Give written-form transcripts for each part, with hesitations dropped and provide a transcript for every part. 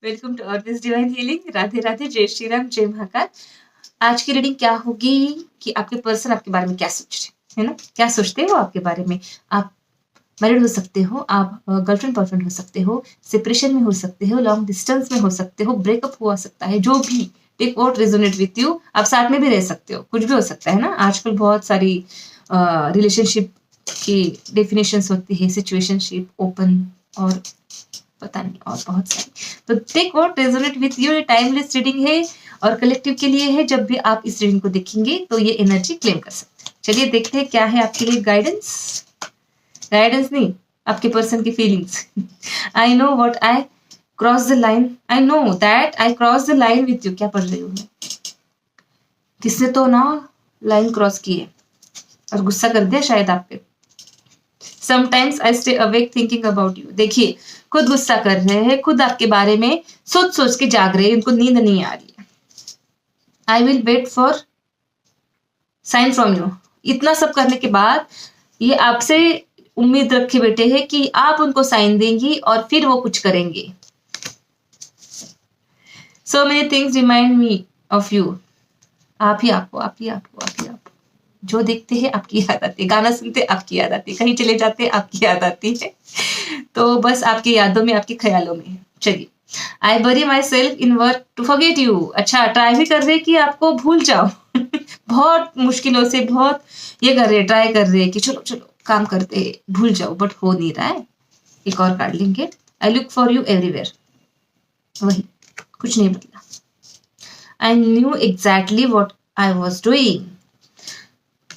Welcome to orbis divine healing. Radhe Radhe, जय श्री राम, जय महाकाल। आज की रीडिंग क्या होगी कि आपके पर्सन आपके बारे में क्या सोच रहे हैं, है ना? क्या सोचते हो आपके बारे में? आप मैरिड हो सकते हो, आप गर्लफ्रेंड बॉयफ्रेंड हो सकते हो, सेपरेशन में हो सकते हो, लॉन्ग डिस्टेंस में हो सकते हो, ब्रेकअप हुआ सकता है, जो भी take what resonate with you. आप साथ में भी रह सकते हो, कुछ भी हो सकता है ना। आजकल बहुत सारी रिलेशनशिप की डेफिनेशंस होती है, सिचुएशनशिप, ओपन और पता नहीं और बहुत सारी। तो take what resonate with you. ये टाइमलेस रीडिंग है और कलेक्टिव के लिए है। जब भी आप इस रीडिंग को देखेंगे तो ये एनर्जी क्लेम कर सकते हैं। चलिए देखते हैं क्या है आपके लिए गाइडेंस। गाइडेंस नहीं, आपके पर्सन की feelings. I know what I cross the line, I know that I cross the line with you. क्या पढ़ रही हूँ? किसने तो ना लाइन क्रॉस की है और गुस्सा कर दिया शायद आप पे। Sometimes I stay awake thinking about you. देखिए, खुद गुस्सा कर रहे हैं, खुद आपके बारे में सोच सोच के जाग रहे हैं, उनको नींद नहीं आ रही है। I will wait for sign from you. इतना सब करने के बाद ये आपसे उम्मीद रखे बैठे हैं कि आप उनको साइन देंगी और फिर वो कुछ करेंगे। So many things remind me of you. आप ही आपको, आप ही आपको, आप ही आपको। जो देखते हैं आपकी याद आती है, गाना सुनते आपकी याद आती है, कहीं चले जाते आपकी याद आती है। तो बस आपकी यादों में, आपके ख्यालों में। चलिए, I bury my self in work to forget you. अच्छा, ट्राई भी कर रहे कि आपको भूल जाओ। बहुत मुश्किलों से बहुत ये कर रहे, ट्राई कर रहे कि चलो चलो काम करते भूल जाओ, बट हो नहीं रहा है। एक और कार्ड लेंगे। I look for you everywhere. वही, कुछ नहीं बदला। I knew exactly what I was doing.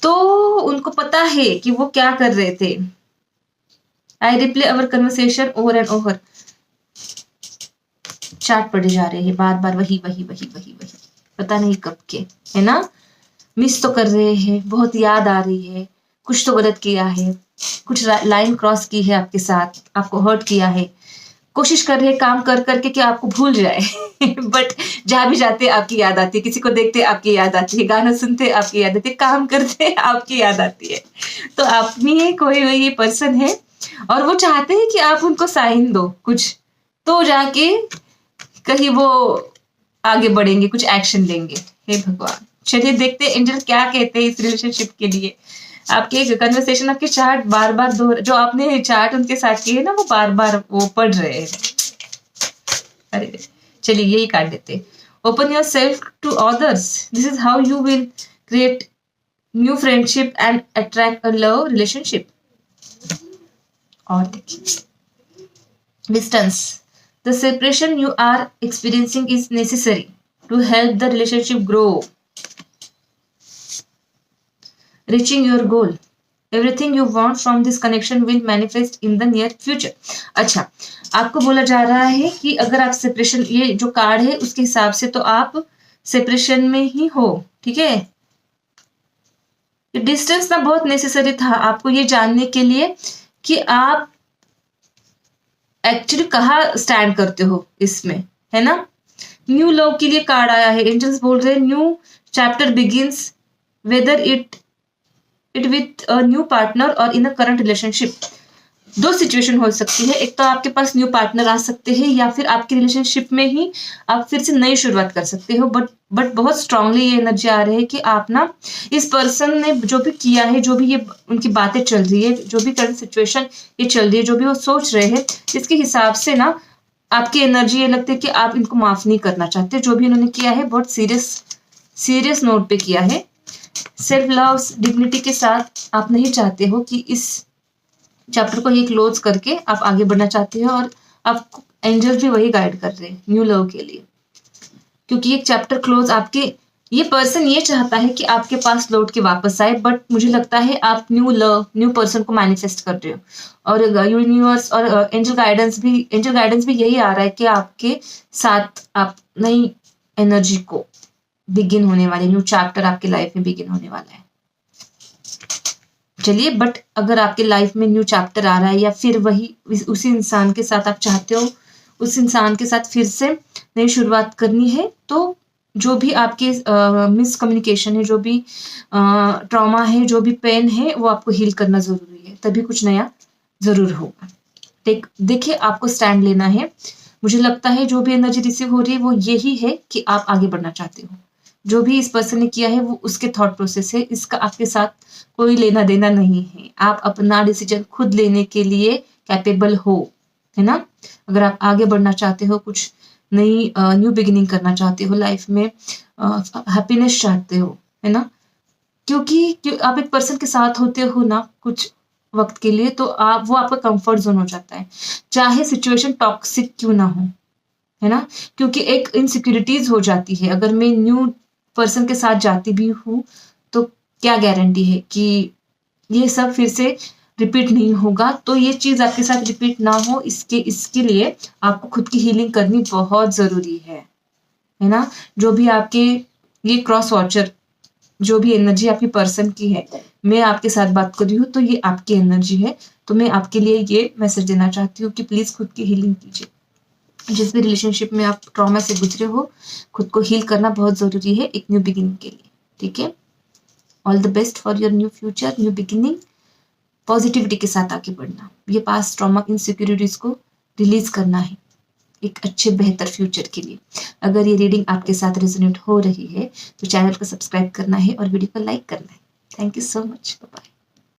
तो उनको पता है कि वो क्या कर रहे थे। I replay our conversation over and over. Chart पढ़े जा रहे हैं बार बार, वही वही वही वही वही, पता नहीं कब के, है ना? मिस तो कर रहे हैं, बहुत याद आ रही है, कुछ तो गलत किया है, कुछ लाइन क्रॉस की है आपके साथ, आपको हर्ट किया है। कोशिश कर रहे हैं काम कर करके कि आपको भूल जाए। बट जहां भी जाते आपकी याद आती है, किसी को देखते आपकी याद आती है, गाना सुनते आपकी याद आती है, काम करते आपकी याद आती है। तो आप में कोई ये पर्सन है और वो चाहते हैं कि आप उनको साइन दो कुछ, तो जाके कहीं वो आगे बढ़ेंगे, कुछ एक्शन लेंगे। हे भगवान, चलिए देखते हैं एंजल क्या कहते हैं इस रिलेशनशिप के लिए। आपके कन्वर्सेशन, आपके चार्ट बार बार जो आपने चार्ट उनके साथ किए ना, वो बार बार वो पढ़ रहे हैं। अरे चलिए यही काट देते। Open your self to others, this is how you will create new friendship and attract a love relationship. और देखिए distance, the separation you are experiencing is necessary to help the relationship grow, reaching your goal. Everything you want from this connection will manifest in the near future. अच्छा, आपको बोला जा रहा है कि अगर आप सेपरेशन, ये जो कार्ड है उसके हिसाब से तो आप सेपरेशन में ही हो, ठीक है? डिस्टेंस ना बहुत नेसेसरी था आपको ये जानने के लिए कि आप एक्चुअली कहाँ स्टैंड करते हो इसमें, है ना? न्यू लव के लिए कार्ड आया है। एंजल्स बोल रहे हैं new chapter begins, whether it with a new partner और इन अ करंट रिलेशनशिप। दो सिचुएशन हो सकती है, एक तो आपके पास न्यू पार्टनर आ सकते हैं या फिर आपकी रिलेशनशिप में ही आप फिर से नई शुरुआत कर सकते हो। बट बहुत स्ट्रांगली ये एनर्जी आ रही है कि आप ना, इस पर्सन ने जो भी किया है, जो भी ये उनकी बातें चल रही है, जो भी करंट सिचुएशन ये चल रही है, जो भी वो सोच रहे हैं, इसके हिसाब से ना आपकी एनर्जी ये लगती है कि आप इनको माफ नहीं करना चाहते। जो भी उन्होंने किया है बहुत सीरियस नोट पे किया है। सेल्फ लव, डिग्निटी के साथ आप नहीं चाहते हो कि इस चैप्टर को ये क्लोज करके आप आगे बढ़ना चाहते हो, और आपको एंजल्स भी वही गाइड कर रहे हैं न्यू लव के लिए, क्योंकि एक चैप्टर क्लोज आपके, ये पर्सन ये चाहता है कि आपके पास लौट के वापस आए। बट मुझे लगता है आप न्यू लव, न्यू पर्सन को मैनिफेस्ट कर रहे हो, और यूनिवर्स और एंजल गाइडेंस भी यही आ रहा है कि आपके साथ आप नई एनर्जी को बिगिन होने वाले, न्यू चैप्टर आपके लाइफ में बिगिन होने वाला है। चलिए, बट अगर आपके लाइफ में न्यू चैप्टर आ रहा है या फिर वही उसी इंसान के साथ आप चाहते हो उस इंसान के साथ फिर से नई शुरुआत करनी है, तो जो भी आपके मिसकम्युनिकेशन है, जो भी ट्रॉमा है, जो भी पेन है, वो आपको हील करना जरूरी है, तभी कुछ नया जरूर होगा। देखिए, आपको स्टैंड लेना है, मुझे लगता है जो भी एनर्जी रिसीव हो रही है वो यही है कि आप आगे बढ़ना चाहते हो। जो भी इस पर्सन ने किया है वो उसके थॉट प्रोसेस है, इसका आपके साथ कोई लेना देना नहीं है। आप अपना डिसीजन खुद लेने के लिए कैपेबल हो, है ना? अगर आप आगे बढ़ना चाहते हो, कुछ नई न्यू बिगिनिंग करना चाहते हो लाइफ में, हैप्पीनेस चाहते हो, है ना? क्योंकि आप एक पर्सन के साथ होते हो ना कुछ वक्त के लिए, तो आप वो आपका कंफर्ट जोन हो जाता है, चाहे सिचुएशन टॉक्सिक क्यों ना हो, है ना? क्योंकि एक इनसिक्योरिटीज हो जाती है। अगर मैं न्यू पर्सन के साथ जाती भी हूँ तो क्या गारंटी है कि ये सब फिर से रिपीट नहीं होगा। तो ये चीज आपके साथ रिपीट ना हो, इसके इसके लिए आपको खुद की हीलिंग करनी बहुत जरूरी है ना? जो भी आपके ये क्रॉस वॉचर, जो भी एनर्जी आपकी पर्सन की है, मैं आपके साथ बात कर रही हूँ तो ये आपकी एनर्जी है। तो मैं आपके लिए ये मैसेज देना चाहती हूँ कि प्लीज खुद की हीलिंग कीजिए। जिस भी रिलेशनशिप में आप ट्रॉमा से गुजरे हो, खुद को हील करना बहुत जरूरी है एक न्यू बिगिनिंग के लिए। ठीक है? All the best for your new future, new beginning. Positivity के साथ आगे बढ़ना, ये पास्ट ट्रॉमा इनसिक्योरिटीज को रिलीज करना है एक अच्छे बेहतर फ्यूचर के लिए। अगर ये रीडिंग आपके साथ रेजोनेट हो रही है तो चैनल को सब्सक्राइब करना है और वीडियो को लाइक करना है। Thank you so much. Bye.